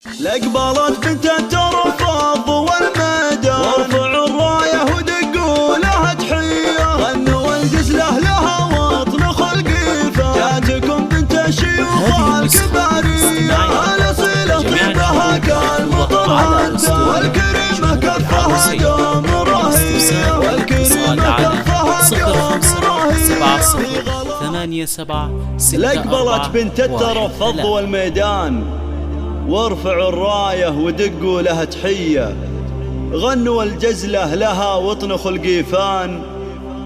لقبلت بنت الترفض والميدان وارفعوا الرايه ودقوا لها تحيه، غنوا الجزله لها وطن خلقي جاتكم بنت الشيوخ الكباريه، الاصيله طيبها كالمطر هدى والكريمه كفها دوم رهيه، والكريمه كفها دوم رهيه. لقبلت بنت الترفض والميدان وارفعوا الرايه ودقوا لها تحيه، غنوا الجزله لها واطنخوا القيفان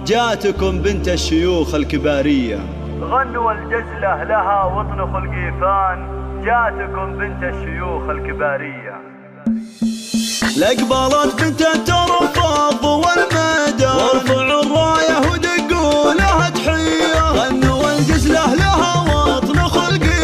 جاتكم بنت الشيوخ الكباريه، غنوا الجزله لها واطنخوا القيفان جاتكم بنت الشيوخ الكباريه. لقبلت بنت الترفض والميدان وارفعوا الرايه ودقوا لها تحيه، غنوا الجزله لها واطنخوا القيفان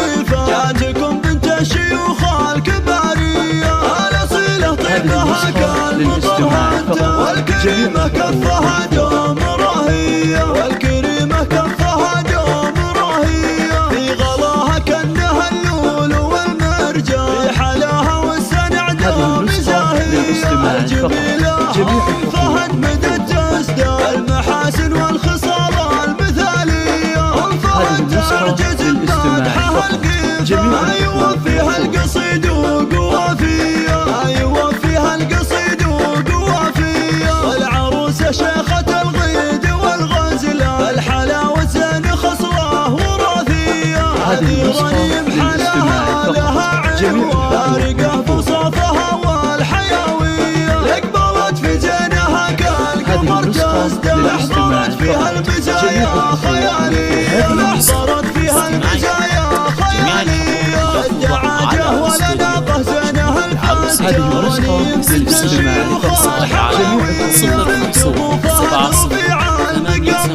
جاتكم بنت الشيوخ الكباريه، الاصيله طيبها كالمطر هدى والكريمه كفها دوم رهيه، والكريمه كفها دوم رهيه، في غلاها كانها اللؤلؤ والمرجان، في حلاها والسنع دوم زاهيه، الجميله فهد مدد تزداد المحاسن والخصال المثاليه، فهد تعجز بمدحها القيفان يوفيها القصيد وقوافيه، يوفيها القصيد وقوافيه، والعروسه شيخه الغيد والغزله الحلاوه زين خصله وراثيه، هذه رنيم حلاها لها عين فارقه بوصافها والحيويه، لقبلت في زينها كالقمر تزداد احضرت فيها المزايا خياليه، احضرت فيها المزايا خياليه، الدعاجه ولا ناقه زينها الفاتحه رنيم بنت الشيوخ الحيويه، كفوفها رفيعه المقام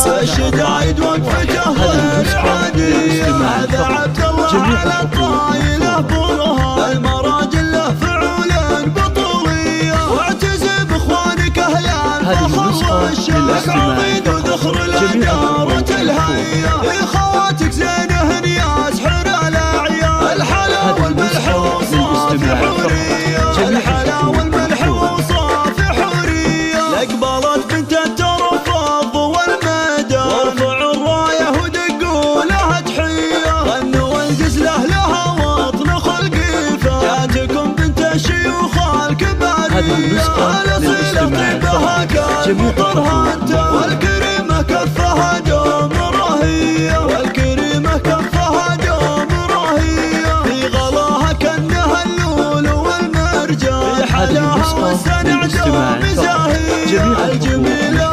والشدايد وقفته غير عاديه، هذا عبد الله على الطايله برهان المراجل له فعول بطوليه، واعتز باخوانك اهل الفخر والشرف عضيد وذخر الاداره الهيه، خواتك زينه نياس حر الاعيان الحلا والملح وصافي حوريه، الحلا والملح وصافي حوريه. لقبلت بنت الترفض والميدان وارفعوا الرايه ودقوا لها تحيه، غنوا الجزله لها واطنخوا القيفان جاتكم بنت الشيوخ الكباريه، الاصيله طيبها كالمطر هدى والكريمه كفها دوم رهيه، والكريمه كفها دوم رهيه، في غلاها كانها اللؤلؤ والمرجان، في حلاها والسنع دوم زاهيه، الجميله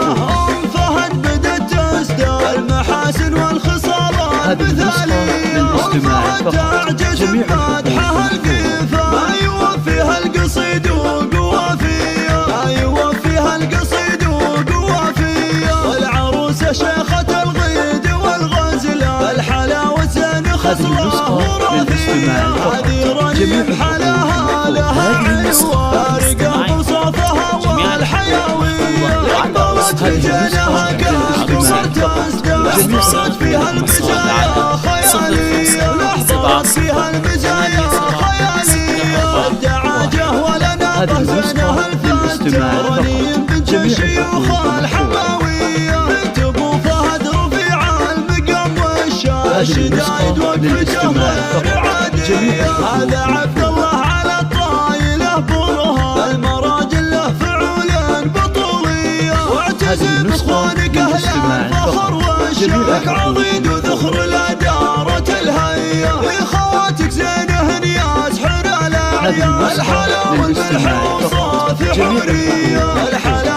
فهد بدت تزداد المحاسن والخصال المثاليه، فهد تعجز بمدحها القيفان يوفيها القصيد وقوافيه، يوفيها القصيد وقوافيه، والعروسه شيخه الغيد والغزله الحلاوه زين خصله وراثيه، هذه رنيم حلاها لها عين وارقه بوصافها والحيويه، لقبلت في زينها كالقمر تزداد احضرت فيها المزايا خياليه، احضرت فيها المزايا خياليه، الدعاجه ولا ناقه زينها الفاتحه رنيم بنت الشيوخ الحماويه، بنت ابو فهد رفيعه المقام والشدايد وقفته غير عاديه، هذا عبد الله على الطايله برهان المراجل له فعول بطوليه، واعتز باخوانك اهل الفخر والشرف عضيد وذخر الاداره الهيه، خواتك زينه نياس حر الاعيان الحلا والملح وصافي حوريه، الحلا